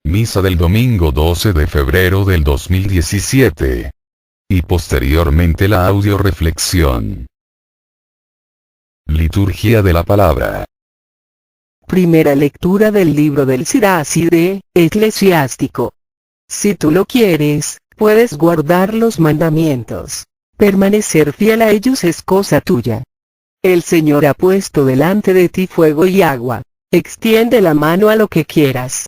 Misa del domingo 12 de febrero del 2017. Y posteriormente la audio reflexión. Liturgia de la Palabra. Primera lectura del libro del Siracide, eclesiástico. Si tú lo quieres, puedes guardar los mandamientos. Permanecer fiel a ellos es cosa tuya. El Señor ha puesto delante de ti fuego y agua. Extiende la mano a lo que quieras.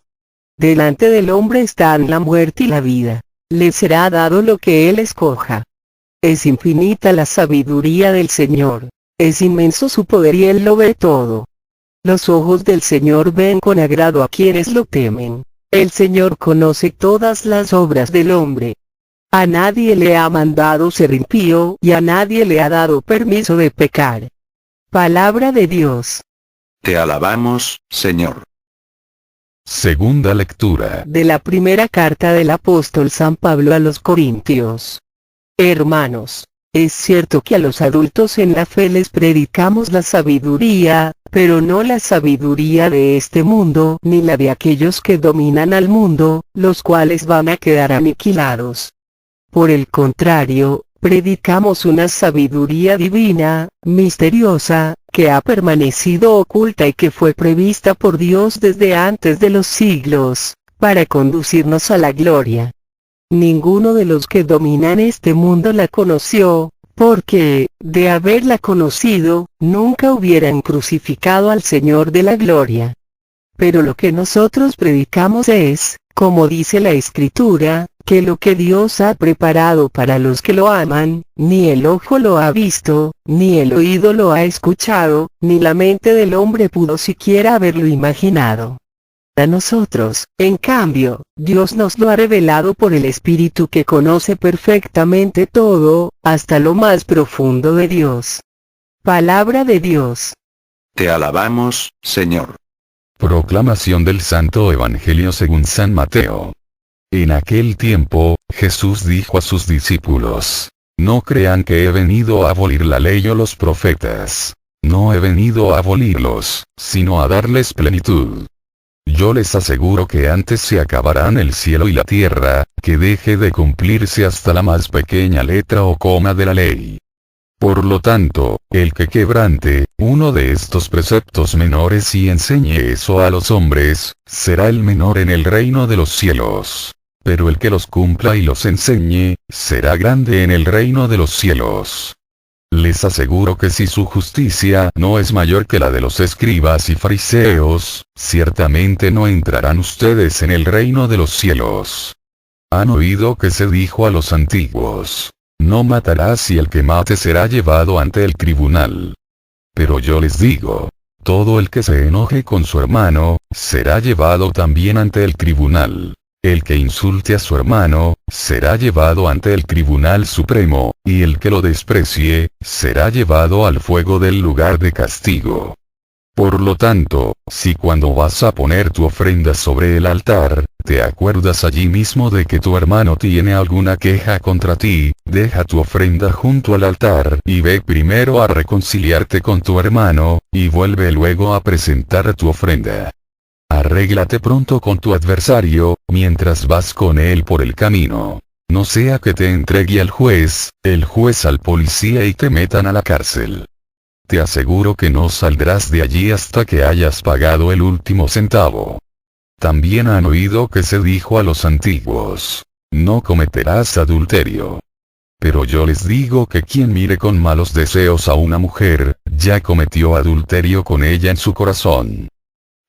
Delante del hombre están la muerte y la vida. Le será dado lo que él escoja. Es infinita la sabiduría del Señor. Es inmenso su poder y él lo ve todo. Los ojos del Señor ven con agrado a quienes lo temen. El Señor conoce todas las obras del hombre. A nadie le ha mandado ser impío y a nadie le ha dado permiso de pecar. Palabra de Dios. Te alabamos, Señor. Segunda lectura. De la primera carta del apóstol San Pablo a los Corintios. Hermanos, es cierto que a los adultos en la fe les predicamos la sabiduría, pero no la sabiduría de este mundo ni la de aquellos que dominan al mundo, los cuales van a quedar aniquilados. Por el contrario, predicamos una sabiduría divina, misteriosa, que ha permanecido oculta y que fue prevista por Dios desde antes de los siglos, para conducirnos a la gloria. Ninguno de los que dominan este mundo la conoció, porque, de haberla conocido, nunca hubieran crucificado al Señor de la gloria. Pero lo que nosotros predicamos es, como dice la Escritura, que lo que Dios ha preparado para los que lo aman, ni el ojo lo ha visto, ni el oído lo ha escuchado, ni la mente del hombre pudo siquiera haberlo imaginado. A nosotros, en cambio, Dios nos lo ha revelado por el Espíritu que conoce perfectamente todo, hasta lo más profundo de Dios. Palabra de Dios. Te alabamos, Señor. Proclamación del Santo Evangelio según San Mateo. En aquel tiempo, Jesús dijo a sus discípulos: No crean que he venido a abolir la ley o los profetas. No he venido a abolirlos, sino a darles plenitud. Yo les aseguro que antes se acabarán el cielo y la tierra, que deje de cumplirse hasta la más pequeña letra o coma de la ley. Por lo tanto, el que quebrante uno de estos preceptos menores y enseñe eso a los hombres, será el menor en el reino de los cielos. Pero el que los cumpla y los enseñe, será grande en el reino de los cielos. Les aseguro que si su justicia no es mayor que la de los escribas y fariseos, ciertamente no entrarán ustedes en el reino de los cielos. Han oído que se dijo a los antiguos: No matarás y el que mate será llevado ante el tribunal. Pero yo les digo, todo el que se enoje con su hermano, será llevado también ante el tribunal. El que insulte a su hermano, será llevado ante el Tribunal Supremo, y el que lo desprecie, será llevado al fuego del lugar de castigo. Por lo tanto, si cuando vas a poner tu ofrenda sobre el altar, te acuerdas allí mismo de que tu hermano tiene alguna queja contra ti, deja tu ofrenda junto al altar y ve primero a reconciliarte con tu hermano, y vuelve luego a presentar tu ofrenda. Arréglate pronto con tu adversario, mientras vas con él por el camino. No sea que te entregue al juez, el juez al policía y te metan a la cárcel. Te aseguro que no saldrás de allí hasta que hayas pagado el último centavo. También han oído que se dijo a los antiguos: No cometerás adulterio. Pero yo les digo que quien mire con malos deseos a una mujer, ya cometió adulterio con ella en su corazón.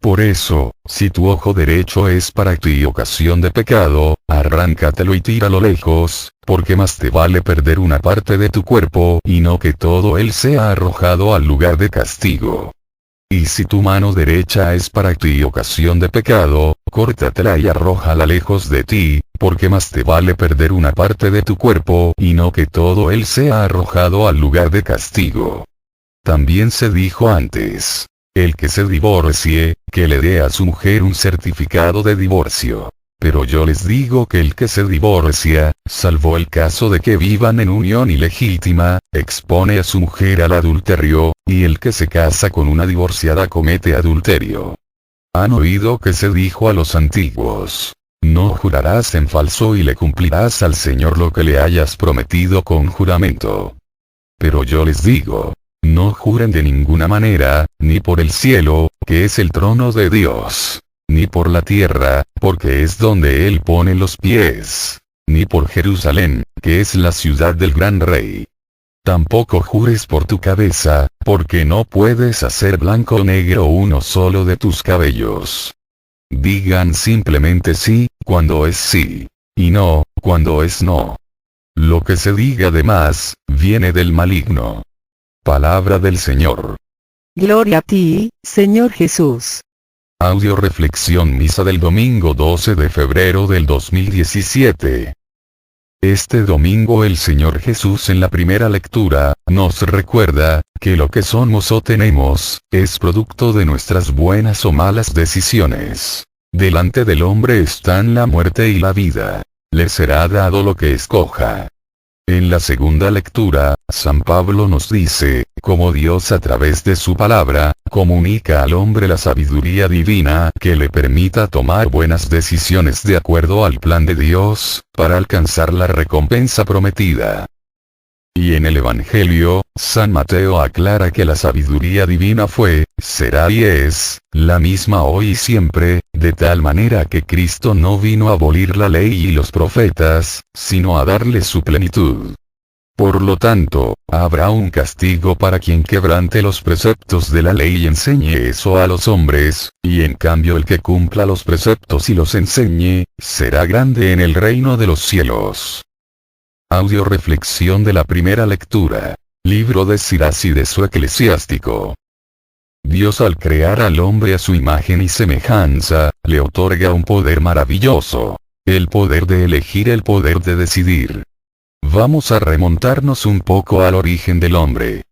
Por eso, si tu ojo derecho es para ti ocasión de pecado, arráncatelo y tíralo lejos, porque más te vale perder una parte de tu cuerpo y no que todo él sea arrojado al lugar de castigo. Y si tu mano derecha es para ti ocasión de pecado, córtatela y arrójala lejos de ti, porque más te vale perder una parte de tu cuerpo y no que todo él sea arrojado al lugar de castigo. También se dijo antes: El que se divorcie, que le dé a su mujer un certificado de divorcio. Pero yo les digo que el que se divorcia, salvo el caso de que vivan en unión ilegítima, expone a su mujer al adulterio, y el que se casa con una divorciada comete adulterio. Han oído que se dijo a los antiguos: No jurarás en falso y le cumplirás al Señor lo que le hayas prometido con juramento. Pero yo les digo, no juren de ninguna manera, ni por el cielo, que es el trono de Dios, ni por la tierra, porque es donde Él pone los pies, ni por Jerusalén, que es la ciudad del gran rey. Tampoco jures por tu cabeza, porque no puedes hacer blanco o negro uno solo de tus cabellos. Digan simplemente sí, cuando es sí, y no, cuando es no. Lo que se diga de más, viene del maligno. Palabra del Señor. Gloria a ti, Señor Jesús. Audio reflexión misa del domingo 12 de febrero del 2017. Este domingo el Señor Jesús en la primera lectura, nos recuerda, que lo que somos o tenemos, es producto de nuestras buenas o malas decisiones. Delante del hombre están la muerte y la vida. Le será dado lo que escoja. En la segunda lectura, San Pablo nos dice, cómo Dios a través de su palabra, comunica al hombre la sabiduría divina que le permita tomar buenas decisiones de acuerdo al plan de Dios, para alcanzar la recompensa prometida. Y en el Evangelio, San Mateo aclara que la sabiduría divina fue, será y es, la misma hoy y siempre, de tal manera que Cristo no vino a abolir la ley y los profetas, sino a darle su plenitud. Por lo tanto, habrá un castigo para quien quebrante los preceptos de la ley y enseñe eso a los hombres, y en cambio el que cumpla los preceptos y los enseñe, será grande en el reino de los cielos. Audio reflexión de la primera lectura. Libro de Sirach y de su eclesiástico. Dios al crear al hombre a su imagen y semejanza, le otorga un poder maravilloso. El poder de elegir, el poder de decidir. Vamos a remontarnos un poco al origen del hombre.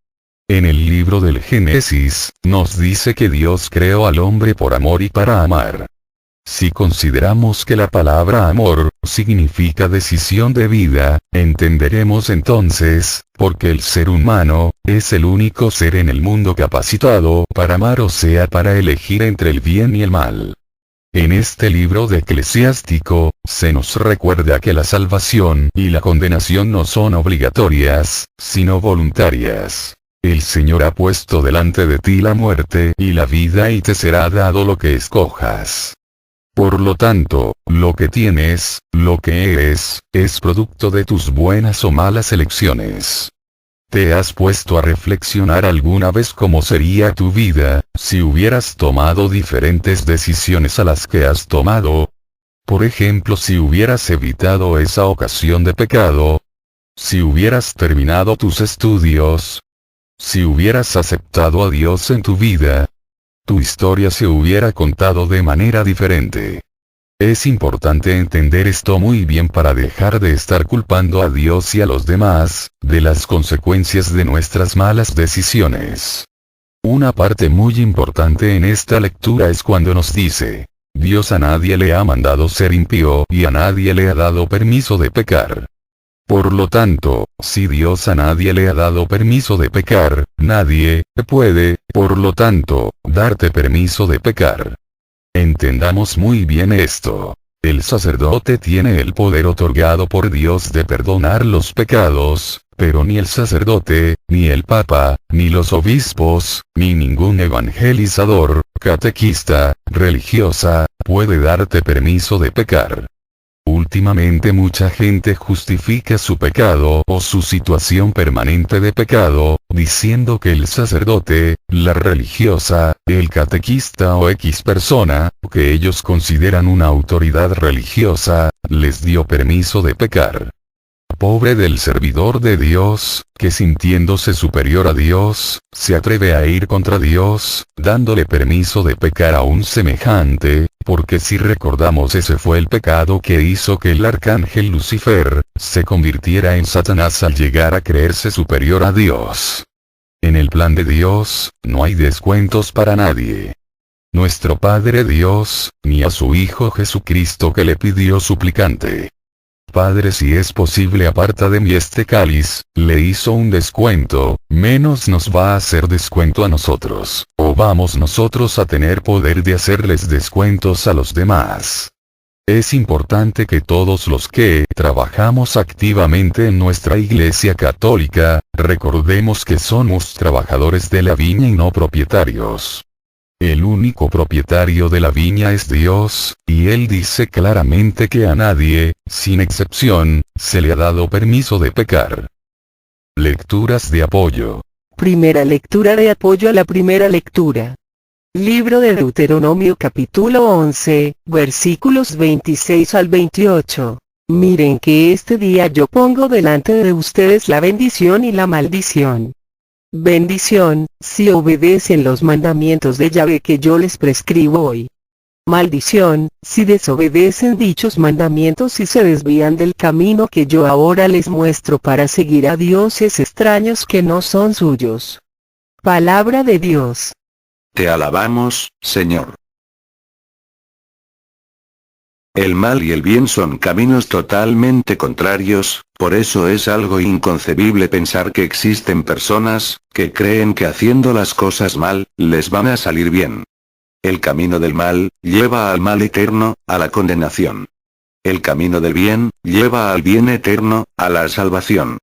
En el libro del Génesis, nos dice que Dios creó al hombre por amor y para amar. Si consideramos que la palabra amor, significa decisión de vida, entenderemos entonces, porque el ser humano, es el único ser en el mundo capacitado para amar, o sea para elegir entre el bien y el mal. En este libro de Eclesiástico, se nos recuerda que la salvación y la condenación no son obligatorias, sino voluntarias. El Señor ha puesto delante de ti la muerte y la vida y te será dado lo que escojas. Por lo tanto, lo que tienes, lo que eres, es producto de tus buenas o malas elecciones. ¿Te has puesto a reflexionar alguna vez cómo sería tu vida, si hubieras tomado diferentes decisiones a las que has tomado? Por ejemplo, si hubieras evitado esa ocasión de pecado. Si hubieras terminado tus estudios. Si hubieras aceptado a Dios en tu vida. Tu historia se hubiera contado de manera diferente. Es importante entender esto muy bien para dejar de estar culpando a Dios y a los demás, de las consecuencias de nuestras malas decisiones. Una parte muy importante en esta lectura es cuando nos dice, Dios a nadie le ha mandado ser impío y a nadie le ha dado permiso de pecar. Por lo tanto, si Dios a nadie le ha dado permiso de pecar, nadie puede, por lo tanto, darte permiso de pecar. Entendamos muy bien esto. El sacerdote tiene el poder otorgado por Dios de perdonar los pecados, pero ni el sacerdote, ni el papa, ni los obispos, ni ningún evangelizador, catequista, religiosa, puede darte permiso de pecar. Últimamente mucha gente justifica su pecado o su situación permanente de pecado, diciendo que el sacerdote, la religiosa, el catequista o X persona, que ellos consideran una autoridad religiosa, les dio permiso de pecar. Pobre del servidor de Dios, que sintiéndose superior a Dios, se atreve a ir contra Dios, dándole permiso de pecar a un semejante, porque si recordamos ese fue el pecado que hizo que el arcángel Lucifer, se convirtiera en Satanás al llegar a creerse superior a Dios. En el plan de Dios, no hay descuentos para nadie. Nuestro Padre Dios, ni a su Hijo Jesucristo que le pidió suplicante. Padre, si es posible aparta de mí este cáliz, le hizo un descuento, menos nos va a hacer descuento a nosotros, o vamos nosotros a tener poder de hacerles descuentos a los demás. Es importante que todos los que trabajamos activamente en nuestra Iglesia Católica, recordemos que somos trabajadores de la viña y no propietarios. El único propietario de la viña es Dios, y Él dice claramente que a nadie, sin excepción, se le ha dado permiso de pecar. Lecturas de apoyo. Primera lectura de apoyo a la primera lectura. Libro de Deuteronomio capítulo 11, versículos 26 al 28. Miren que este día yo pongo delante de ustedes la bendición y la maldición. Bendición, si obedecen los mandamientos de Yahvé que yo les prescribo hoy. Maldición, si desobedecen dichos mandamientos y se desvían del camino que yo ahora les muestro para seguir a dioses extraños que no son suyos. Palabra de Dios. Te alabamos, Señor. El mal y el bien son caminos totalmente contrarios, por eso es algo inconcebible pensar que existen personas, que creen que haciendo las cosas mal, les van a salir bien. El camino del mal, lleva al mal eterno, a la condenación. El camino del bien, lleva al bien eterno, a la salvación.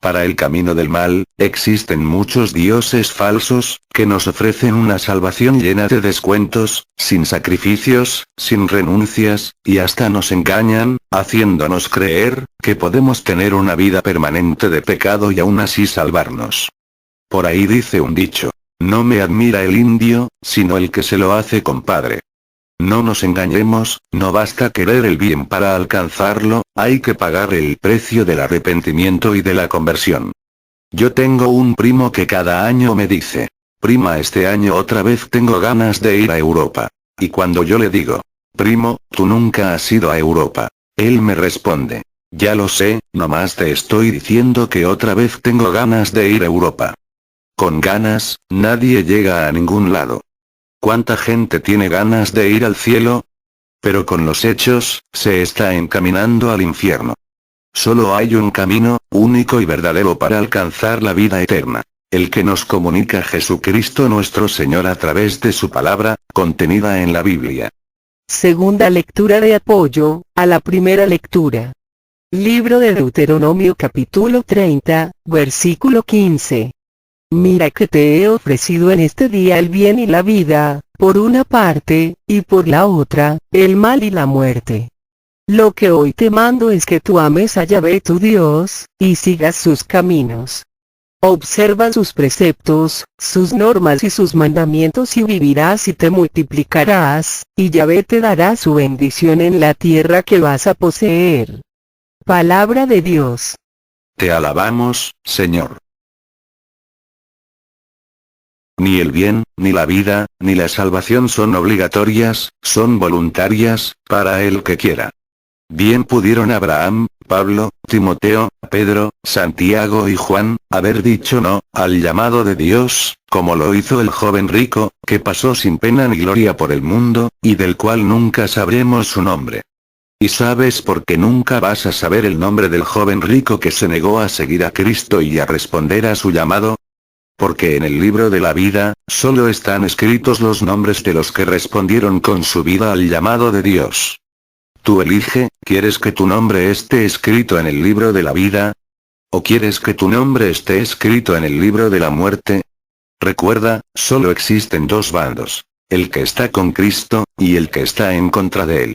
Para el camino del mal, existen muchos dioses falsos, que nos ofrecen una salvación llena de descuentos, sin sacrificios, sin renuncias, y hasta nos engañan, haciéndonos creer, que podemos tener una vida permanente de pecado y aún así salvarnos. Por ahí dice un dicho: no me admira el indio, sino el que se lo hace compadre. No nos engañemos, no basta querer el bien para alcanzarlo, hay que pagar el precio del arrepentimiento y de la conversión. Yo tengo un primo que cada año me dice: prima, este año otra vez tengo ganas de ir a Europa. Y cuando yo le digo: primo, tú nunca has ido a Europa, él me responde: ya lo sé, nomás te estoy diciendo que otra vez tengo ganas de ir a Europa. Con ganas, nadie llega a ningún lado. ¿Cuánta gente tiene ganas de ir al cielo? Pero con los hechos, se está encaminando al infierno. Solo hay un camino, único y verdadero para alcanzar la vida eterna. El que nos comunica Jesucristo nuestro Señor a través de su palabra, contenida en la Biblia. Segunda lectura de apoyo, a la primera lectura. Libro de Deuteronomio capítulo 30, versículo 15. Mira que te he ofrecido en este día el bien y la vida, por una parte, y por la otra, el mal y la muerte. Lo que hoy te mando es que tú ames a Yahvé tu Dios, y sigas sus caminos. Observa sus preceptos, sus normas y sus mandamientos y vivirás y te multiplicarás, y Yahvé te dará su bendición en la tierra que vas a poseer. Palabra de Dios. Te alabamos, Señor. Ni el bien, ni la vida, ni la salvación son obligatorias, son voluntarias, para el que quiera. Bien pudieron Abraham, Pablo, Timoteo, Pedro, Santiago y Juan, haber dicho no, al llamado de Dios, como lo hizo el joven rico, que pasó sin pena ni gloria por el mundo, y del cual nunca sabremos su nombre. ¿Y sabes por qué nunca vas a saber el nombre del joven rico que se negó a seguir a Cristo y a responder a su llamado? Porque en el libro de la vida, solo están escritos los nombres de los que respondieron con su vida al llamado de Dios. Tú elige, ¿quieres que tu nombre esté escrito en el libro de la vida? ¿O quieres que tu nombre esté escrito en el libro de la muerte? Recuerda, solo existen dos bandos: el que está con Cristo, y el que está en contra de él.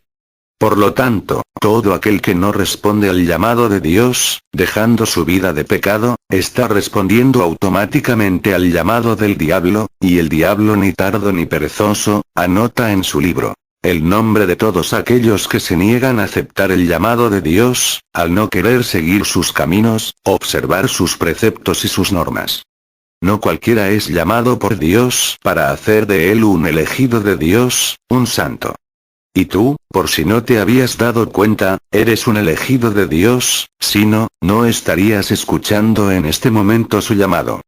Por lo tanto, todo aquel que no responde al llamado de Dios, dejando su vida de pecado, está respondiendo automáticamente al llamado del diablo, y el diablo ni tardo ni perezoso, anota en su libro el nombre de todos aquellos que se niegan a aceptar el llamado de Dios, al no querer seguir sus caminos, observar sus preceptos y sus normas. No cualquiera es llamado por Dios para hacer de él un elegido de Dios, un santo. Y tú, por si no te habías dado cuenta, eres un elegido de Dios, si no, no estarías escuchando en este momento su llamado.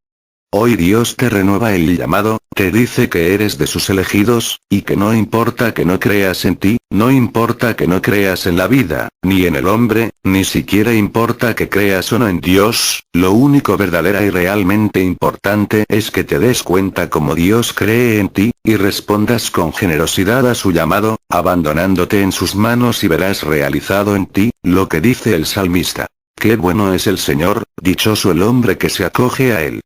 Hoy Dios te renueva el llamado, te dice que eres de sus elegidos, y que no importa que no creas en ti, no importa que no creas en la vida, ni en el hombre, ni siquiera importa que creas o no en Dios, lo único verdadera y realmente importante es que te des cuenta como Dios cree en ti, y respondas con generosidad a su llamado, abandonándote en sus manos y verás realizado en ti, lo que dice el salmista. Qué bueno es el Señor, dichoso el hombre que se acoge a él.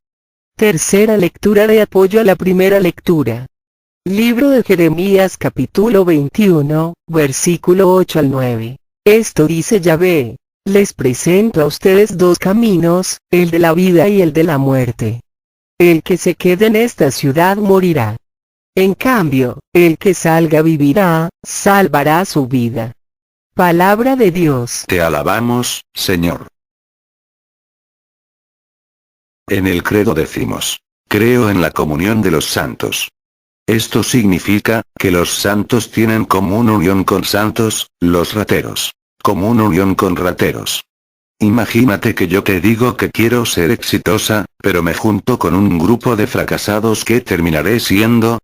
Tercera lectura de apoyo a la primera lectura. Libro de Jeremías capítulo 21, versículo 8 al 9. Esto dice Yahvé: les presento a ustedes dos caminos, el de la vida y el de la muerte. El que se quede en esta ciudad morirá. En cambio, el que salga vivirá, salvará su vida. Palabra de Dios. Te alabamos, Señor. En el credo decimos: creo en la comunión de los santos. Esto significa, que los santos tienen común unión con santos, los rateros. Común unión con rateros. Imagínate que yo te digo que quiero ser exitosa, pero me junto con un grupo de fracasados. ¿Qué terminaré siendo?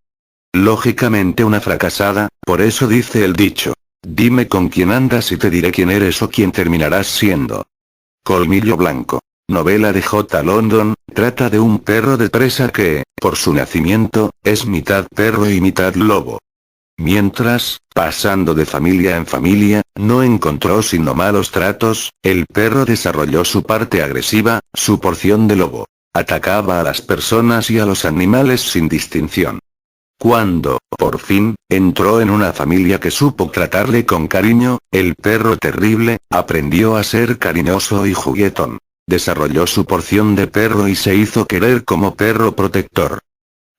Lógicamente una fracasada, por eso dice el dicho: dime con quién andas y te diré quién eres o quién terminarás siendo. Colmillo Blanco. Novela de J. London, trata de un perro de presa que, por su nacimiento, es mitad perro y mitad lobo. Mientras, pasando de familia en familia, no encontró sino malos tratos, el perro desarrolló su parte agresiva, su porción de lobo. Atacaba a las personas y a los animales sin distinción. Cuando, por fin, entró en una familia que supo tratarle con cariño, el perro terrible, aprendió a ser cariñoso y juguetón. Desarrolló su porción de perro y se hizo querer como perro protector.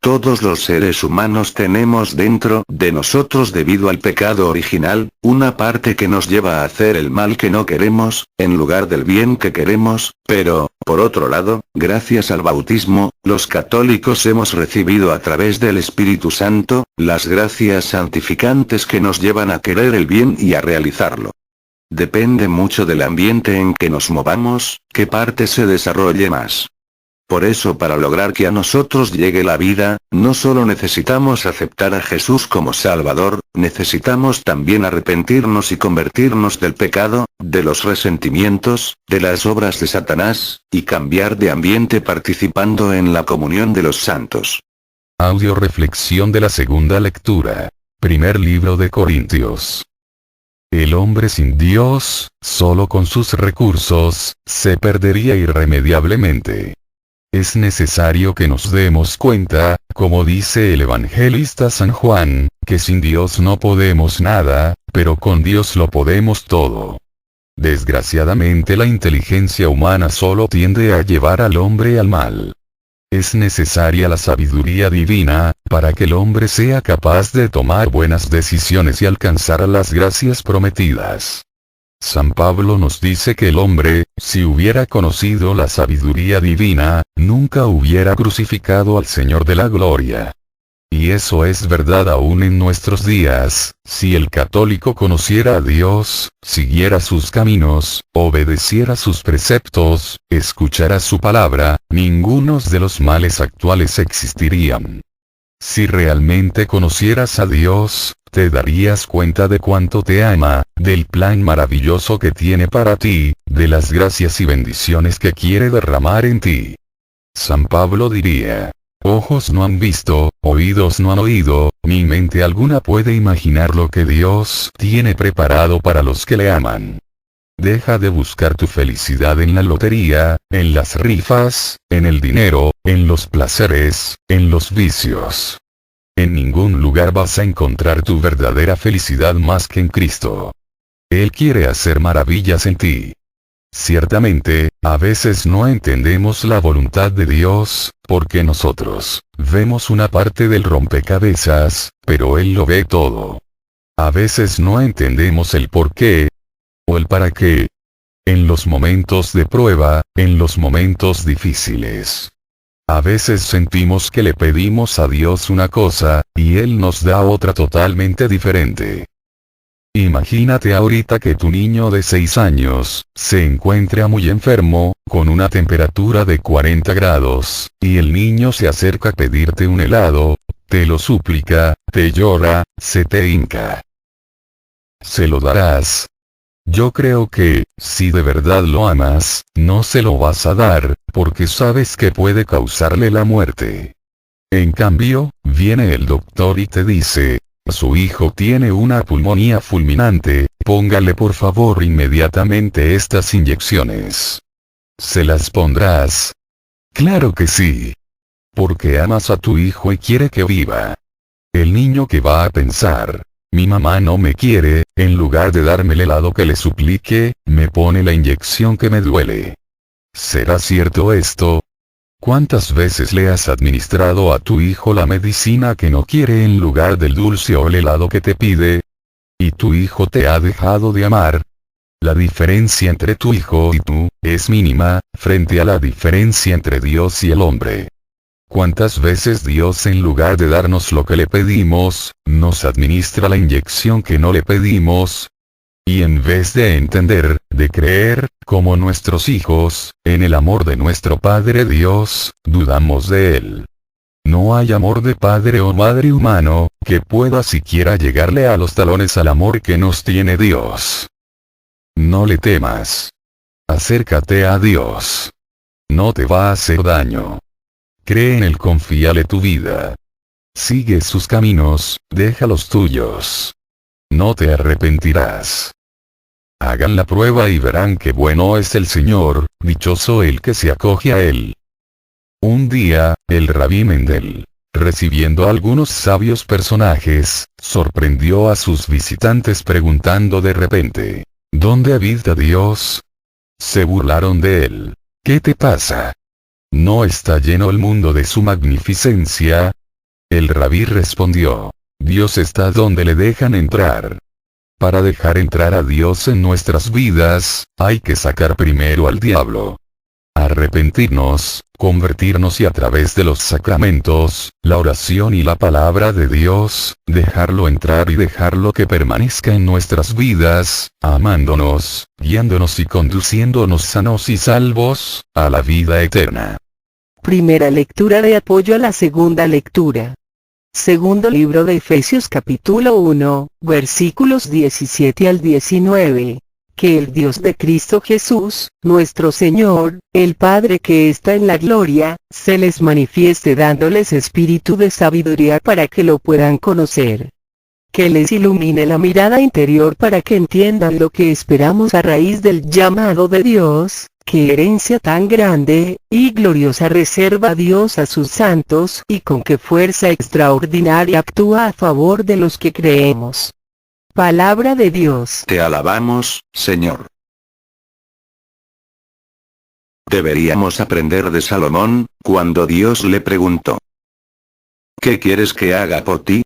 Todos los seres humanos tenemos dentro de nosotros, debido al pecado original, una parte que nos lleva a hacer el mal que no queremos, en lugar del bien que queremos, pero, por otro lado, gracias al bautismo, los católicos hemos recibido a través del Espíritu Santo, las gracias santificantes que nos llevan a querer el bien y a realizarlo. Depende mucho del ambiente en que nos movamos, qué parte se desarrolle más. Por eso, para lograr que a nosotros llegue la vida, no solo necesitamos aceptar a Jesús como Salvador, necesitamos también arrepentirnos y convertirnos del pecado, de los resentimientos, de las obras de Satanás, y cambiar de ambiente participando en la comunión de los santos. Audio reflexión de la segunda lectura. Primer libro de Corintios. El hombre sin Dios, solo con sus recursos, se perdería irremediablemente. Es necesario que nos demos cuenta, como dice el evangelista San Juan, que sin Dios no podemos nada, pero con Dios lo podemos todo. Desgraciadamente la inteligencia humana solo tiende a llevar al hombre al mal. Es necesaria la sabiduría divina, para que el hombre sea capaz de tomar buenas decisiones y alcanzar las gracias prometidas. San Pablo nos dice que el hombre, si hubiera conocido la sabiduría divina, nunca hubiera crucificado al Señor de la gloria. Y eso es verdad aún en nuestros días. Si el católico conociera a Dios, siguiera sus caminos, obedeciera sus preceptos, escuchara su palabra, ninguno de los males actuales existirían. Si realmente conocieras a Dios, te darías cuenta de cuánto te ama, del plan maravilloso que tiene para ti, de las gracias y bendiciones que quiere derramar en ti. San Pablo diría: ojos no han visto, oídos no han oído, ni mente alguna puede imaginar lo que Dios tiene preparado para los que le aman. Deja de buscar tu felicidad en la lotería, en las rifas, en el dinero, en los placeres, en los vicios. En ningún lugar vas a encontrar tu verdadera felicidad más que en Cristo. Él quiere hacer maravillas en ti. Ciertamente, a veces no entendemos la voluntad de Dios, porque nosotros vemos una parte del rompecabezas, pero Él lo ve todo. A veces no entendemos el por qué, o el para qué. En los momentos de prueba, en los momentos difíciles. A veces sentimos que le pedimos a Dios una cosa, y Él nos da otra totalmente diferente. Imagínate ahorita que tu niño de 6 años, se encuentra muy enfermo, con una temperatura de 40 grados, y el niño se acerca a pedirte un helado, te lo suplica, te llora, se te hinca. ¿Se lo darás? Yo creo que, si de verdad lo amas, no se lo vas a dar, porque sabes que puede causarle la muerte. En cambio, viene el doctor y te dice, su hijo tiene una pulmonía fulminante, póngale por favor inmediatamente estas inyecciones. ¿Se las pondrás? Claro que sí. Porque amas a tu hijo y quiere que viva. El niño que va a pensar, mi mamá no me quiere, en lugar de darme el helado que le suplique, me pone la inyección que me duele. ¿Será cierto esto? ¿Cuántas veces le has administrado a tu hijo la medicina que no quiere en lugar del dulce o el helado que te pide? ¿Y tu hijo te ha dejado de amar? La diferencia entre tu hijo y tú, es mínima, frente a la diferencia entre Dios y el hombre. ¿Cuántas veces Dios en lugar de darnos lo que le pedimos, nos administra la inyección que no le pedimos? Y en vez de entender, de creer, como nuestros hijos, en el amor de nuestro Padre Dios, dudamos de él. No hay amor de padre o madre humano, que pueda siquiera llegarle a los talones al amor que nos tiene Dios. No le temas. Acércate a Dios. No te va a hacer daño. Cree en él, confíale tu vida. Sigue sus caminos, deja los tuyos. No te arrepentirás. Hagan la prueba y verán qué bueno es el Señor, dichoso el que se acoge a él. Un día, el rabí Mendel, recibiendo a algunos sabios personajes, sorprendió a sus visitantes preguntando de repente, ¿dónde habita Dios? Se burlaron de él. ¿Qué te pasa? ¿No está lleno el mundo de su magnificencia? El rabí respondió, Dios está donde le dejan entrar. Para dejar entrar a Dios en nuestras vidas, hay que sacar primero al diablo. Arrepentirnos, convertirnos y a través de los sacramentos, la oración y la palabra de Dios, dejarlo entrar y dejarlo que permanezca en nuestras vidas, amándonos, guiándonos y conduciéndonos sanos y salvos, a la vida eterna. Primera lectura de apoyo a la segunda lectura. Segundo libro de Efesios capítulo 1, versículos 17 al 19. Que el Dios de Cristo Jesús, nuestro Señor, el Padre que está en la gloria, se les manifieste dándoles espíritu de sabiduría para que lo puedan conocer. Que les ilumine la mirada interior para que entiendan lo que esperamos a raíz del llamado de Dios, qué herencia tan grande y gloriosa reserva Dios a sus santos y con qué fuerza extraordinaria actúa a favor de los que creemos. Palabra de Dios. Te alabamos, Señor. Deberíamos aprender de Salomón, cuando Dios le preguntó, ¿qué quieres que haga por ti?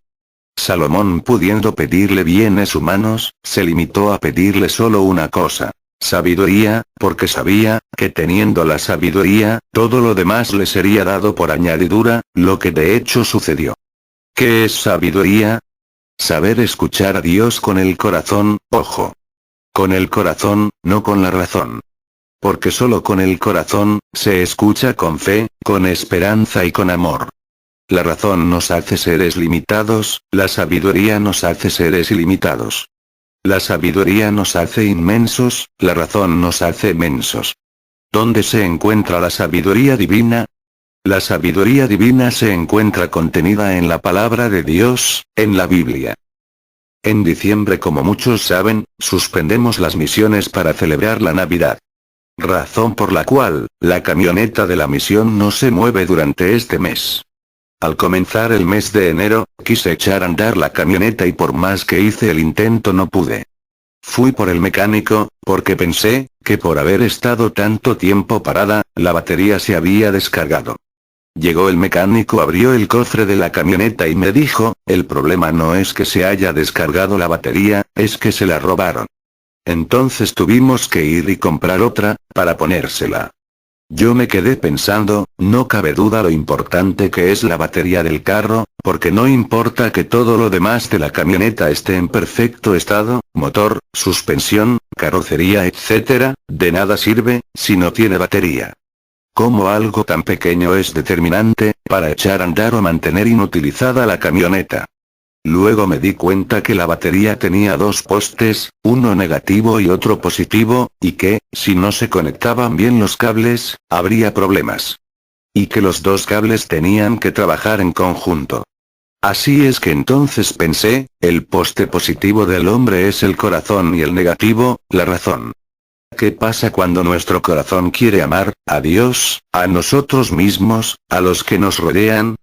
Salomón, pudiendo pedirle bienes humanos, se limitó a pedirle solo una cosa: sabiduría, porque sabía, que teniendo la sabiduría, todo lo demás le sería dado por añadidura, lo que de hecho sucedió. ¿Qué es sabiduría? Saber escuchar a Dios con el corazón, ojo. Con el corazón, no con la razón. Porque solo con el corazón, se escucha con fe, con esperanza y con amor. La razón nos hace seres limitados, la sabiduría nos hace seres ilimitados. La sabiduría nos hace inmensos, la razón nos hace mensos. ¿Dónde se encuentra la sabiduría divina? La sabiduría divina se encuentra contenida en la palabra de Dios, en la Biblia. En diciembre, como muchos saben, suspendemos las misiones para celebrar la Navidad. Razón por la cual, la camioneta de la misión no se mueve durante este mes. Al comenzar el mes de enero, quise echar a andar la camioneta y por más que hice el intento no pude. Fui por el mecánico, porque pensé, que por haber estado tanto tiempo parada, la batería se había descargado. Llegó el mecánico, abrió el cofre de la camioneta y me dijo, el problema no es que se haya descargado la batería, es que se la robaron. Entonces tuvimos que ir y comprar otra, para ponérsela. Yo me quedé pensando, no cabe duda lo importante que es la batería del carro, porque no importa que todo lo demás de la camioneta esté en perfecto estado, motor, suspensión, carrocería, etc., de nada sirve, si no tiene batería. Cómo algo tan pequeño es determinante, para echar a andar o mantener inutilizada la camioneta. Luego me di cuenta que la batería tenía dos postes, uno negativo y otro positivo, y que, si no se conectaban bien los cables, habría problemas. Y que los dos cables tenían que trabajar en conjunto. Así es que entonces pensé, el poste positivo del hombre es el corazón y el negativo, la razón. ¿Qué pasa cuando nuestro corazón quiere amar a Dios, a nosotros mismos, a los que nos rodean?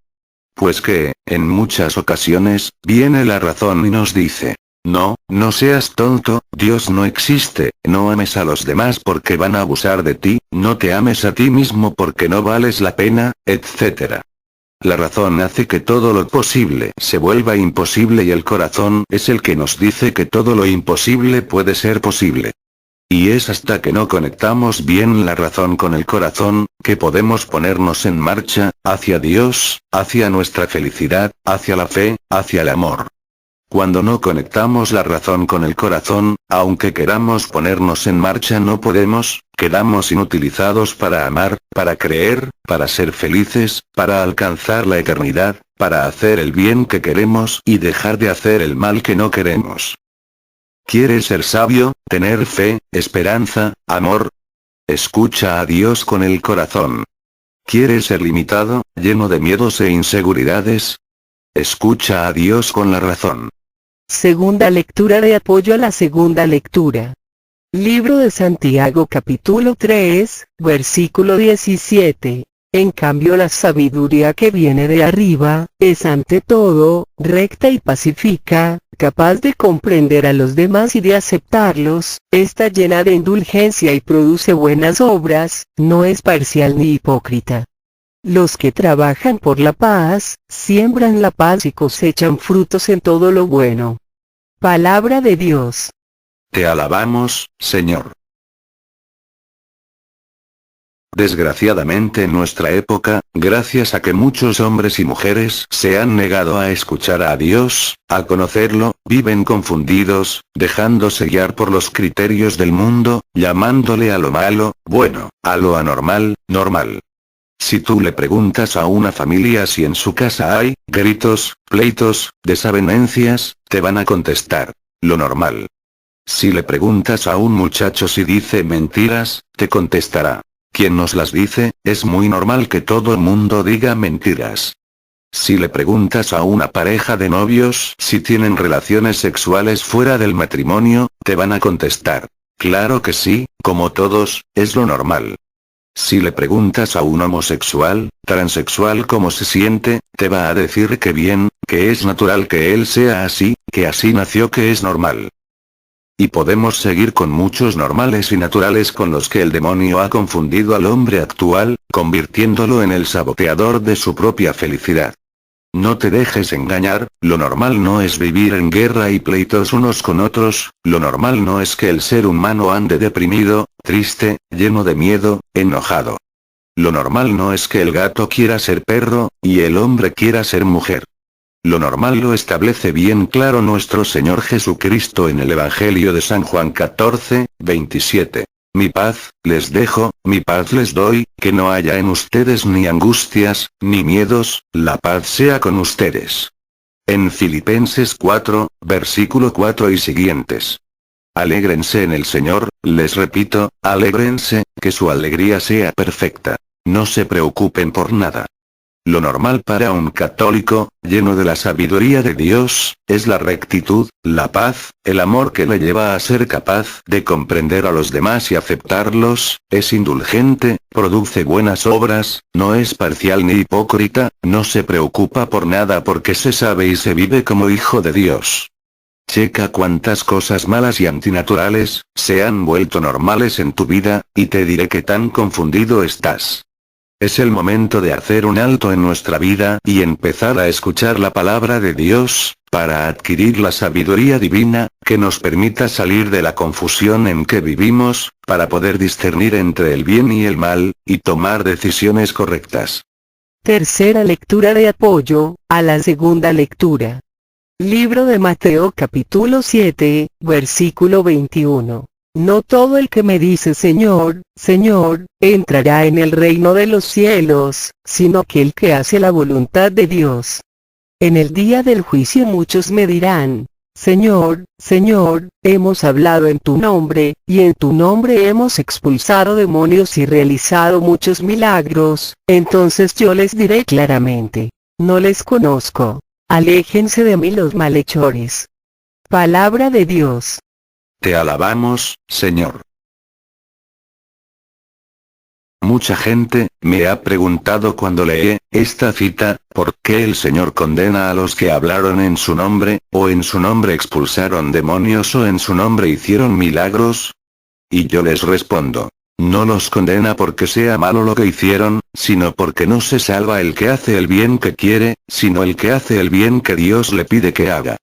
Pues que, en muchas ocasiones, viene la razón y nos dice, no, no seas tonto, Dios no existe, no ames a los demás porque van a abusar de ti, no te ames a ti mismo porque no vales la pena, etc. La razón hace que todo lo posible se vuelva imposible y el corazón es el que nos dice que todo lo imposible puede ser posible. Y es hasta que no conectamos bien la razón con el corazón, que podemos ponernos en marcha, hacia Dios, hacia nuestra felicidad, hacia la fe, hacia el amor. Cuando no conectamos la razón con el corazón, aunque queramos ponernos en marcha no podemos, quedamos inutilizados para amar, para creer, para ser felices, para alcanzar la eternidad, para hacer el bien que queremos y dejar de hacer el mal que no queremos. ¿Quieres ser sabio, tener fe, esperanza, amor? Escucha a Dios con el corazón. ¿Quieres ser limitado, lleno de miedos e inseguridades? Escucha a Dios con la razón. Segunda lectura de apoyo a la segunda lectura. Libro de Santiago capítulo 3, versículo 17. En cambio la sabiduría que viene de arriba, es ante todo, recta y pacífica, capaz de comprender a los demás y de aceptarlos, está llena de indulgencia y produce buenas obras, no es parcial ni hipócrita. Los que trabajan por la paz, siembran la paz y cosechan frutos en todo lo bueno. Palabra de Dios. Te alabamos, Señor. Desgraciadamente en nuestra época, gracias a que muchos hombres y mujeres se han negado a escuchar a Dios, a conocerlo, viven confundidos, dejándose guiar por los criterios del mundo, llamándole a lo malo, bueno, a lo anormal, normal. Si tú le preguntas a una familia si en su casa hay gritos, pleitos, desavenencias, te van a contestar, lo normal. Si le preguntas a un muchacho si dice mentiras, te contestará, ¿quién nos las dice? Es muy normal que todo el mundo diga mentiras. Si le preguntas a una pareja de novios si tienen relaciones sexuales fuera del matrimonio, te van a contestar, claro que sí, como todos, es lo normal. Si le preguntas a un homosexual, transexual cómo se siente, te va a decir que bien, que es natural que él sea así, que así nació, que es normal. Y podemos seguir con muchos normales y naturales con los que el demonio ha confundido al hombre actual, convirtiéndolo en el saboteador de su propia felicidad. No te dejes engañar, lo normal no es vivir en guerra y pleitos unos con otros, lo normal no es que el ser humano ande deprimido, triste, lleno de miedo, enojado. Lo normal no es que el gato quiera ser perro, y el hombre quiera ser mujer. Lo normal lo establece bien claro nuestro Señor Jesucristo en el Evangelio de San Juan 14, 27. Mi paz, les dejo, mi paz les doy, que no haya en ustedes ni angustias, ni miedos, la paz sea con ustedes. En Filipenses 4, versículo 4 y siguientes. Alégrense en el Señor, les repito, alégrense, que su alegría sea perfecta. No se preocupen por nada. Lo normal para un católico, lleno de la sabiduría de Dios, es la rectitud, la paz, el amor que le lleva a ser capaz de comprender a los demás y aceptarlos, es indulgente, produce buenas obras, no es parcial ni hipócrita, no se preocupa por nada porque se sabe y se vive como hijo de Dios. Checa cuántas cosas malas y antinaturales se han vuelto normales en tu vida, y te diré que tan confundido estás. Es el momento de hacer un alto en nuestra vida y empezar a escuchar la palabra de Dios, para adquirir la sabiduría divina, que nos permita salir de la confusión en que vivimos, para poder discernir entre el bien y el mal, y tomar decisiones correctas. Tercera lectura de apoyo a la segunda lectura. Libro de Mateo capítulo 7, versículo 21. No todo el que me dice Señor, Señor, entrará en el reino de los cielos, sino aquel que hace la voluntad de Dios. En el día del juicio muchos me dirán, Señor, Señor, hemos hablado en tu nombre, y en tu nombre hemos expulsado demonios y realizado muchos milagros. Entonces yo les diré claramente, no les conozco. Aléjense de mí los malhechores. Palabra de Dios. Te alabamos, Señor. Mucha gente me ha preguntado cuando lee esta cita, ¿por qué el Señor condena a los que hablaron en su nombre, o en su nombre expulsaron demonios o en su nombre hicieron milagros? Y yo les respondo, no los condena porque sea malo lo que hicieron, sino porque no se salva el que hace el bien que quiere, sino el que hace el bien que Dios le pide que haga.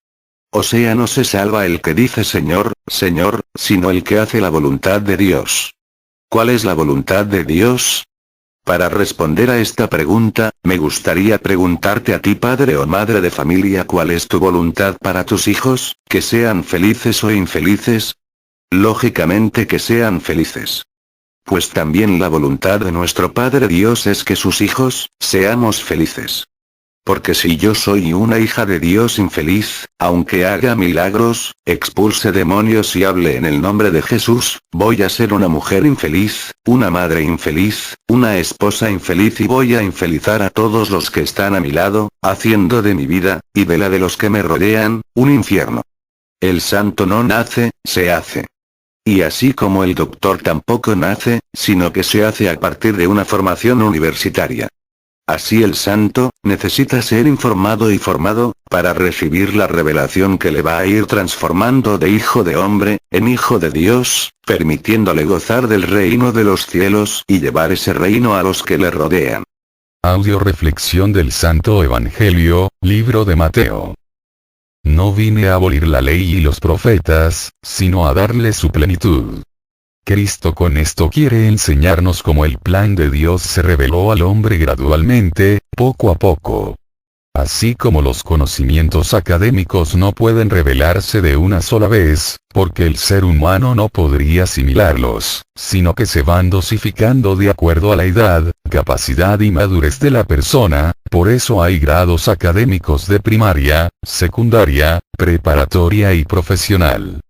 O sea, no se salva el que dice Señor, Señor, sino el que hace la voluntad de Dios. ¿Cuál es la voluntad de Dios? Para responder a esta pregunta, me gustaría preguntarte a ti, padre o madre de familia, ¿cuál es tu voluntad para tus hijos, que sean felices o infelices? Lógicamente que sean felices. Pues también la voluntad de nuestro Padre Dios es que sus hijos, seamos felices. Porque si yo soy una hija de Dios infeliz, aunque haga milagros, expulse demonios y hable en el nombre de Jesús, voy a ser una mujer infeliz, una madre infeliz, una esposa infeliz y voy a infelizar a todos los que están a mi lado, haciendo de mi vida, y de la de los que me rodean, un infierno. El santo no nace, se hace. Y así como el doctor tampoco nace, sino que se hace a partir de una formación universitaria. Así el santo, necesita ser informado y formado, para recibir la revelación que le va a ir transformando de hijo de hombre, en hijo de Dios, permitiéndole gozar del reino de los cielos y llevar ese reino a los que le rodean. Audio reflexión del Santo Evangelio, libro de Mateo. No vine a abolir la ley y los profetas, sino a darle su plenitud. Cristo con esto quiere enseñarnos cómo el plan de Dios se reveló al hombre gradualmente, poco a poco. Así como los conocimientos académicos no pueden revelarse de una sola vez, porque el ser humano no podría asimilarlos, sino que se van dosificando de acuerdo a la edad, capacidad y madurez de la persona, por eso hay grados académicos de primaria, secundaria, preparatoria y profesional.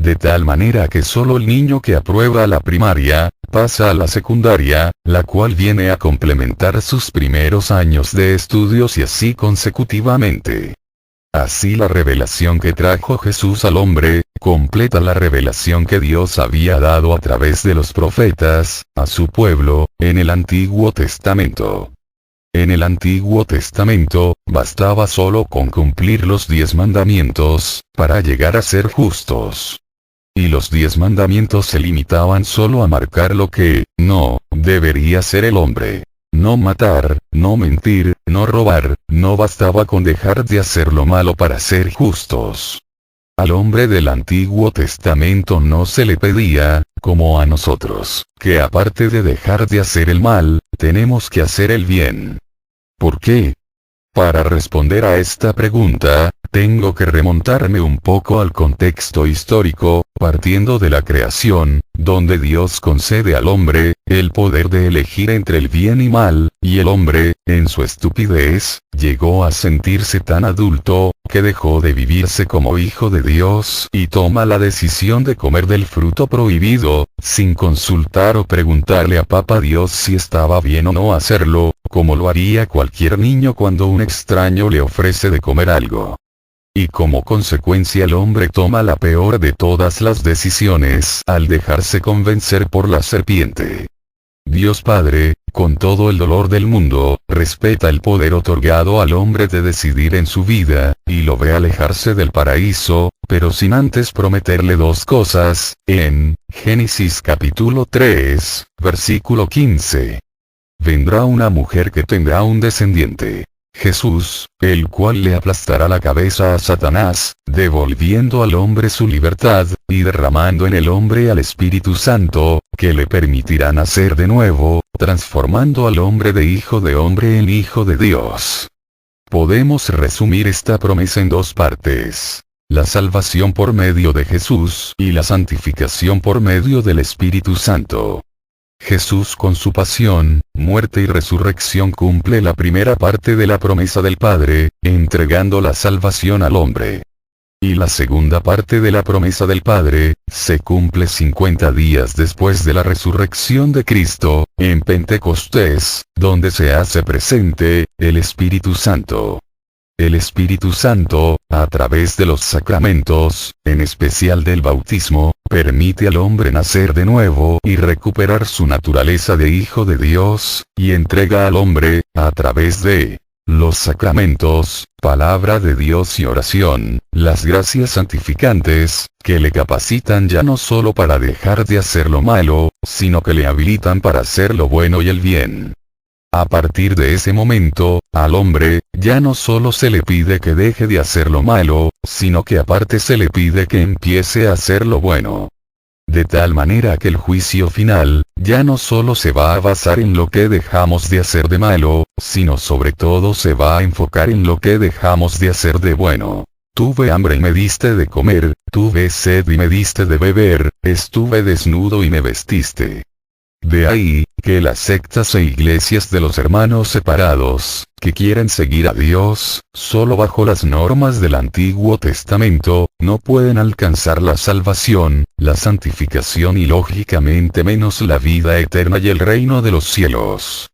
De tal manera que solo el niño que aprueba la primaria, pasa a la secundaria, la cual viene a complementar sus primeros años de estudios y así consecutivamente. Así la revelación que trajo Jesús al hombre, completa la revelación que Dios había dado a través de los profetas, a su pueblo, en el Antiguo Testamento. En el Antiguo Testamento, bastaba solo con cumplir los 10 mandamientos, para llegar a ser justos. Y los 10 mandamientos se limitaban solo a marcar lo que, no, debería ser el hombre. No matar, no mentir, no robar, no bastaba con dejar de hacer lo malo para ser justos. Al hombre del Antiguo Testamento no se le pedía, como a nosotros, que aparte de dejar de hacer el mal, tenemos que hacer el bien. ¿Por qué? Para responder a esta pregunta, tengo que remontarme un poco al contexto histórico, partiendo de la creación, donde Dios concede al hombre, el poder de elegir entre el bien y mal, y el hombre, en su estupidez, llegó a sentirse tan adulto, que dejó de vivirse como hijo de Dios y toma la decisión de comer del fruto prohibido, sin consultar o preguntarle a Papá Dios si estaba bien o no hacerlo, como lo haría cualquier niño cuando un extraño le ofrece de comer algo. Y como consecuencia el hombre toma la peor de todas las decisiones al dejarse convencer por la serpiente. Dios Padre, con todo el dolor del mundo, respeta el poder otorgado al hombre de decidir en su vida, y lo ve alejarse del paraíso, pero sin antes prometerle 2 cosas, en Génesis capítulo 3, versículo 15. vendrá una mujer que tendrá un descendiente, Jesús, el cual le aplastará la cabeza a Satanás, devolviendo al hombre su libertad, y derramando en el hombre al Espíritu Santo, que le permitirá nacer de nuevo, transformando al hombre de hijo de hombre en hijo de Dios. Podemos resumir esta promesa en dos partes: la salvación por medio de Jesús y la santificación por medio del Espíritu Santo. Jesús con su pasión, muerte y resurrección cumple la primera parte de la promesa del Padre, entregando la salvación al hombre. Y la segunda parte de la promesa del Padre, se cumple 50 días después de la resurrección de Cristo, en Pentecostés, donde se hace presente el Espíritu Santo. El Espíritu Santo, a través de los sacramentos, en especial del bautismo, permite al hombre nacer de nuevo y recuperar su naturaleza de hijo de Dios, y entrega al hombre, a través de los sacramentos, palabra de Dios y oración, las gracias santificantes, que le capacitan ya no solo para dejar de hacer lo malo, sino que le habilitan para hacer lo bueno y el bien. A partir de ese momento, al hombre, ya no solo se le pide que deje de hacer lo malo, sino que aparte se le pide que empiece a hacer lo bueno. De tal manera que el juicio final, ya no solo se va a basar en lo que dejamos de hacer de malo, sino sobre todo se va a enfocar en lo que dejamos de hacer de bueno. Tuve hambre y me diste de comer, tuve sed y me diste de beber, estuve desnudo y me vestiste. De ahí, que las sectas e iglesias de los hermanos separados, que quieren seguir a Dios, solo bajo las normas del Antiguo Testamento, no pueden alcanzar la salvación, la santificación y lógicamente menos la vida eterna y el reino de los cielos.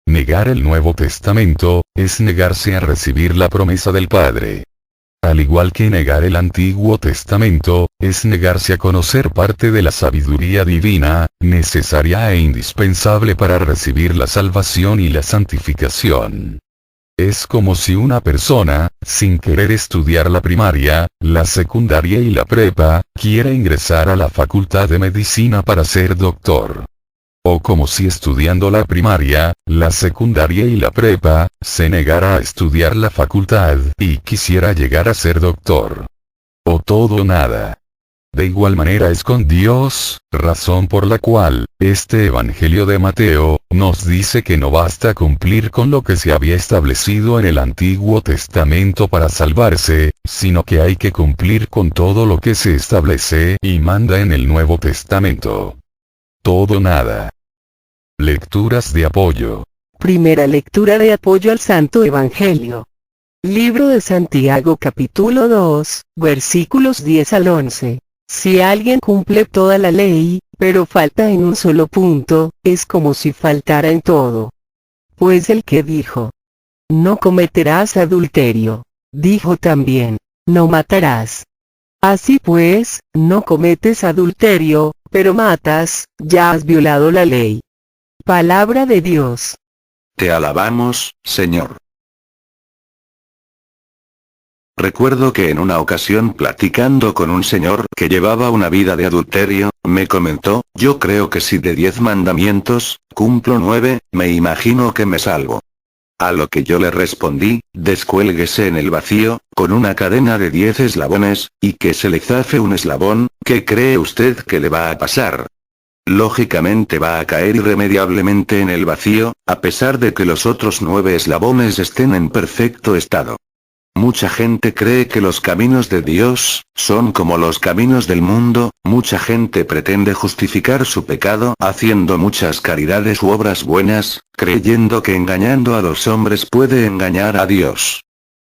Negar el Nuevo Testamento, es negarse a recibir la promesa del Padre. Al igual que negar el Antiguo Testamento, es negarse a conocer parte de la sabiduría divina, necesaria e indispensable para recibir la salvación y la santificación. Es como si una persona, sin querer estudiar la primaria, la secundaria y la prepa, quiera ingresar a la facultad de medicina para ser doctor. O como si estudiando la primaria, la secundaria y la prepa, se negara a estudiar la facultad y quisiera llegar a ser doctor. O todo o nada. De igual manera es con Dios, razón por la cual, este Evangelio de Mateo, nos dice que no basta cumplir con lo que se había establecido en el Antiguo Testamento para salvarse, sino que hay que cumplir con todo lo que se establece y manda en el Nuevo Testamento. Todo o nada. Lecturas de apoyo. Primera lectura de apoyo al Santo Evangelio. Libro de Santiago capítulo 2, versículos 10 al 11. Si alguien cumple toda la ley, pero falta en un solo punto, es como si faltara en todo. Pues el que dijo, no cometerás adulterio, dijo también, no matarás. Así pues, no cometes adulterio, pero matas, ya has violado la ley. Palabra de Dios. Te alabamos, Señor. Recuerdo que en una ocasión platicando con un señor que llevaba una vida de adulterio, me comentó, yo creo que si de 10 mandamientos, cumplo 9, me imagino que me salvo. A lo que yo le respondí, descuélguese en el vacío, con una cadena de 10 eslabones, y que se le zafe un eslabón, ¿qué cree usted que le va a pasar? Lógicamente va a caer irremediablemente en el vacío, a pesar de que los otros 9 eslabones estén en perfecto estado. Mucha gente cree que los caminos de Dios son como los caminos del mundo, mucha gente pretende justificar su pecado haciendo muchas caridades u obras buenas, creyendo que engañando a los hombres puede engañar a Dios.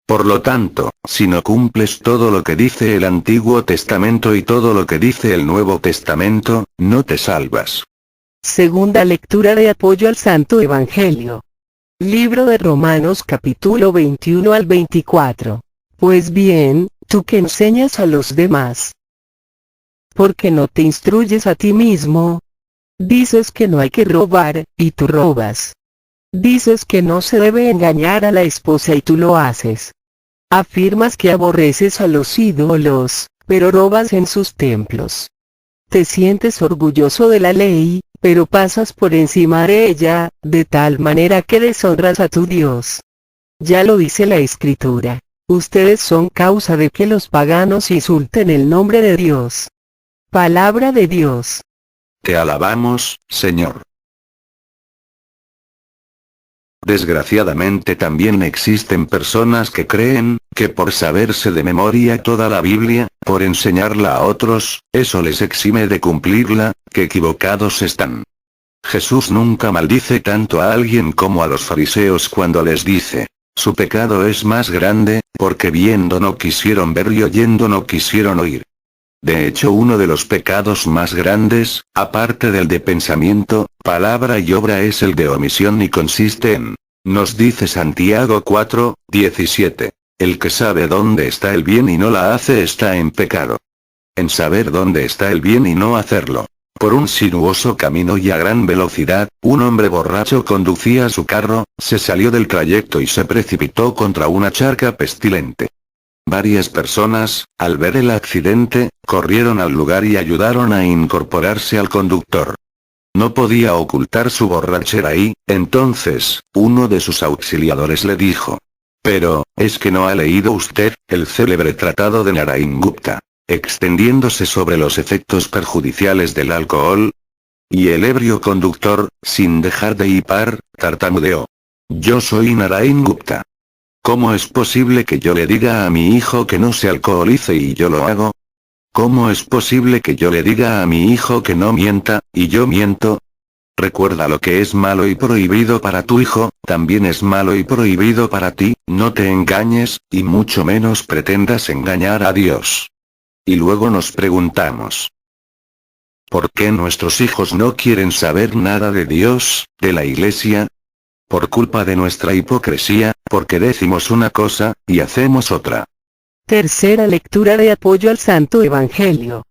Por lo tanto, si no cumples todo lo que dice el Antiguo Testamento y todo lo que dice el Nuevo Testamento, no te salvas. Segunda lectura de apoyo al Santo Evangelio. Libro de Romanos capítulo 21 al 24. Pues bien, tú que enseñas a los demás, ¿por qué no te instruyes a ti mismo? Dices que no hay que robar, y tú robas. Dices que no se debe engañar a la esposa y tú lo haces. Afirmas que aborreces a los ídolos, pero robas en sus templos. Te sientes orgulloso de la ley, pero pasas por encima de ella, de tal manera que deshonras a tu Dios. Ya lo dice la Escritura. Ustedes son causa de que los paganos insulten el nombre de Dios. Palabra de Dios. Te alabamos, Señor. Desgraciadamente también existen personas que creen, que por saberse de memoria toda la Biblia, por enseñarla a otros, eso les exime de cumplirla, que equivocados están. Jesús nunca maldice tanto a alguien como a los fariseos cuando les dice, su pecado es más grande, porque viendo no quisieron ver y oyendo no quisieron oír. De hecho, uno de los pecados más grandes, aparte del de pensamiento, palabra y obra, es el de omisión y consiste en, nos dice Santiago 4:17, el que sabe dónde está el bien y no la hace está en pecado. En saber dónde está el bien y no hacerlo. Por un sinuoso camino y a gran velocidad, un hombre borracho conducía su carro, se salió del trayecto y se precipitó contra una charca pestilente. Varias personas, al ver el accidente, corrieron al lugar y ayudaron a incorporarse al conductor. No podía ocultar su borrachera y, entonces, uno de sus auxiliadores le dijo. Pero, ¿es que no ha leído usted el célebre tratado de Narayan Gupta, extendiéndose sobre los efectos perjudiciales del alcohol? Y el ebrio conductor, sin dejar de hipar, tartamudeó. Yo soy Narayan Gupta. ¿Cómo es posible que yo le diga a mi hijo que no se alcoholice y yo lo hago? ¿Cómo es posible que yo le diga a mi hijo que no mienta, y yo miento? Recuerda, lo que es malo y prohibido para tu hijo, también es malo y prohibido para ti, no te engañes, y mucho menos pretendas engañar a Dios. Y luego nos preguntamos, ¿por qué nuestros hijos no quieren saber nada de Dios, de la Iglesia? Por culpa de nuestra hipocresía, porque decimos una cosa, y hacemos otra. Tercera lectura de apoyo al Santo Evangelio.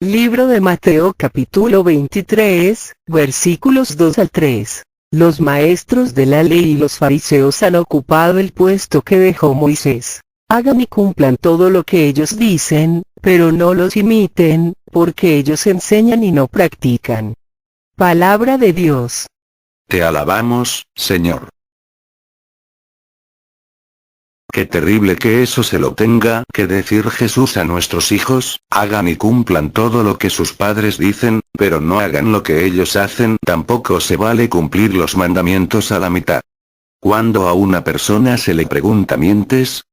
Libro de Mateo capítulo 23, versículos 2 al 3. Los maestros de la ley y los fariseos han ocupado el puesto que dejó Moisés. Hagan y cumplan todo lo que ellos dicen, pero no los imiten, porque ellos enseñan y no practican. Palabra de Dios. Te alabamos, Señor. Qué terrible que eso se lo tenga que decir Jesús a nuestros hijos, hagan y cumplan todo lo que sus padres dicen, pero no hagan lo que ellos hacen. Tampoco se vale cumplir los mandamientos a la mitad. Cuando a una persona se le pregunta ¿mientes?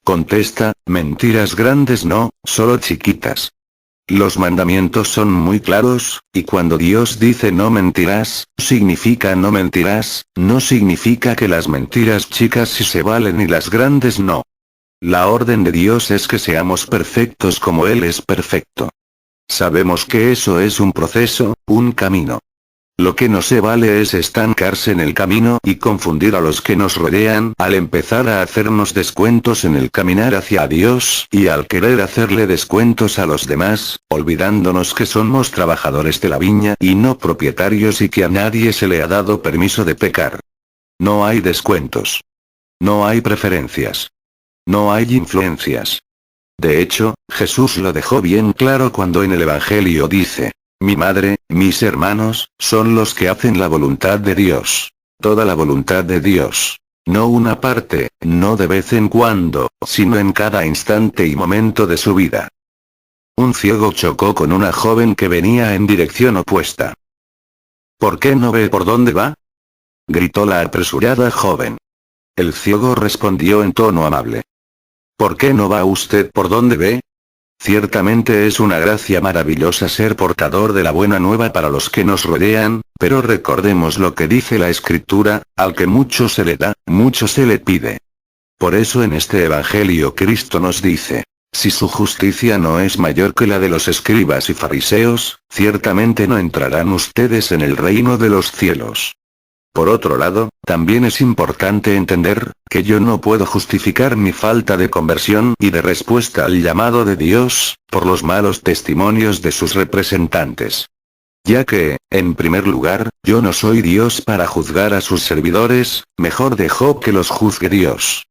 Contesta, mentiras grandes no, solo chiquitas. Los mandamientos son muy claros, y cuando Dios dice no mentirás, significa no mentirás, no significa que las mentiras chicas sí se valen y las grandes no. La orden de Dios es que seamos perfectos como Él es perfecto. Sabemos que eso es un proceso, un camino. Lo que no se vale es estancarse en el camino y confundir a los que nos rodean al empezar a hacernos descuentos en el caminar hacia Dios y al querer hacerle descuentos a los demás, olvidándonos que somos trabajadores de la viña y no propietarios y que a nadie se le ha dado permiso de pecar. No hay descuentos. No hay preferencias. No hay influencias. De hecho, Jesús lo dejó bien claro cuando en el Evangelio dice, mi madre, mis hermanos, son los que hacen la voluntad de Dios. Toda la voluntad de Dios. No una parte, no de vez en cuando, sino en cada instante y momento de su vida. Un ciego chocó con una joven que venía en dirección opuesta. ¿Por qué no ve por dónde va? Gritó la apresurada joven. El ciego respondió en tono amable. ¿Por qué no va usted por dónde ve? Ciertamente es una gracia maravillosa ser portador de la buena nueva para los que nos rodean, pero recordemos lo que dice la Escritura, al que mucho se le da, mucho se le pide. Por eso en este Evangelio Cristo nos dice, si su justicia no es mayor que la de los escribas y fariseos, ciertamente no entrarán ustedes en el reino de los cielos. Por otro lado, también es importante entender, que yo no puedo justificar mi falta de conversión y de respuesta al llamado de Dios, por los malos testimonios de sus representantes. Ya que, en primer lugar, yo no soy Dios para juzgar a sus servidores, mejor dejo que los juzgue Dios.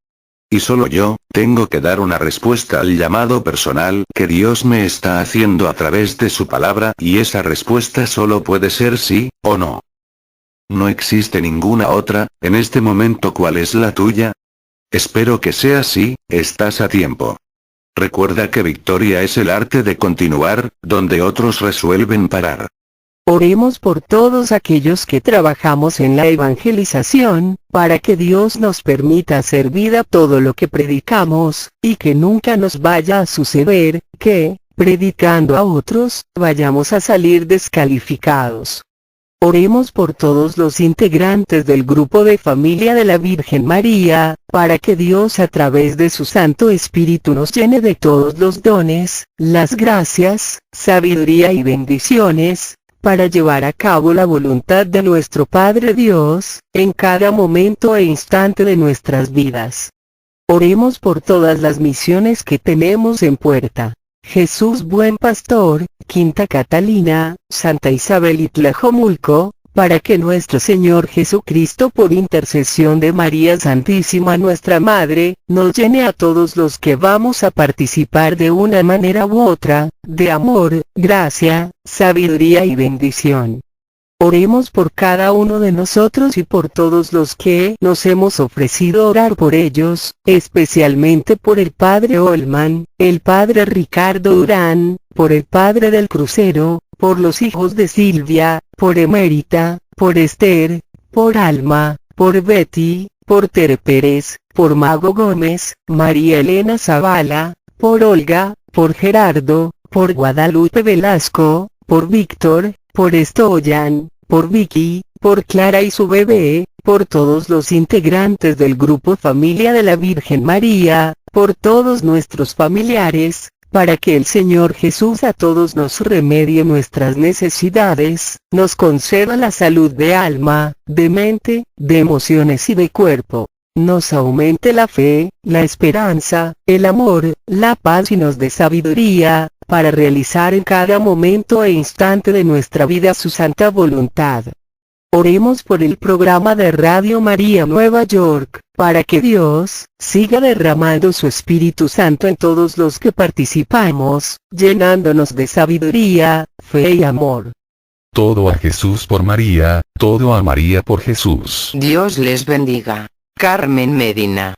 Y solo yo, tengo que dar una respuesta al llamado personal que Dios me está haciendo a través de su palabra, y esa respuesta solo puede ser sí, o no. No existe ninguna otra. En este momento, ¿cuál es la tuya? Espero que sea sí, estás a tiempo. Recuerda que victoria es el arte de continuar, donde otros resuelven parar. Oremos por todos aquellos que trabajamos en la evangelización, para que Dios nos permita hacer vida todo lo que predicamos, y que nunca nos vaya a suceder, que, predicando a otros, vayamos a salir descalificados. Oremos por todos los integrantes del grupo de familia de la Virgen María, para que Dios a través de su Santo Espíritu nos llene de todos los dones, las gracias, sabiduría y bendiciones, para llevar a cabo la voluntad de nuestro Padre Dios, en cada momento e instante de nuestras vidas. Oremos por todas las misiones que tenemos en puerta. Jesús Buen Pastor, Quinta Catalina, Santa Isabel y Tlajomulco, para que nuestro Señor Jesucristo por intercesión de María Santísima nuestra Madre, nos llene a todos los que vamos a participar de una manera u otra, de amor, gracia, sabiduría y bendición. Oremos por cada uno de nosotros y por todos los que nos hemos ofrecido orar por ellos, especialmente por el Padre Olman, el Padre Ricardo Durán, por el Padre del Crucero, por los hijos de Silvia, por Emérita, por Esther, por Alma, por Betty, por Tere Pérez, por Mago Gómez, María Elena Zavala, por Olga, por Gerardo, por Guadalupe Velasco, por Víctor, por Estoyan, por Vicky, por Clara y su bebé, por todos los integrantes del grupo Familia de la Virgen María, por todos nuestros familiares, para que el Señor Jesús a todos nos remedie nuestras necesidades, nos conceda la salud de alma, de mente, de emociones y de cuerpo, nos aumente la fe, la esperanza, el amor, la paz y nos dé sabiduría, para realizar en cada momento e instante de nuestra vida su santa voluntad. Oremos por el programa de Radio María Nueva York, para que Dios siga derramando su Espíritu Santo en todos los que participamos, llenándonos de sabiduría, fe y amor. Todo a Jesús por María, todo a María por Jesús. Dios les bendiga. Carmen Medina.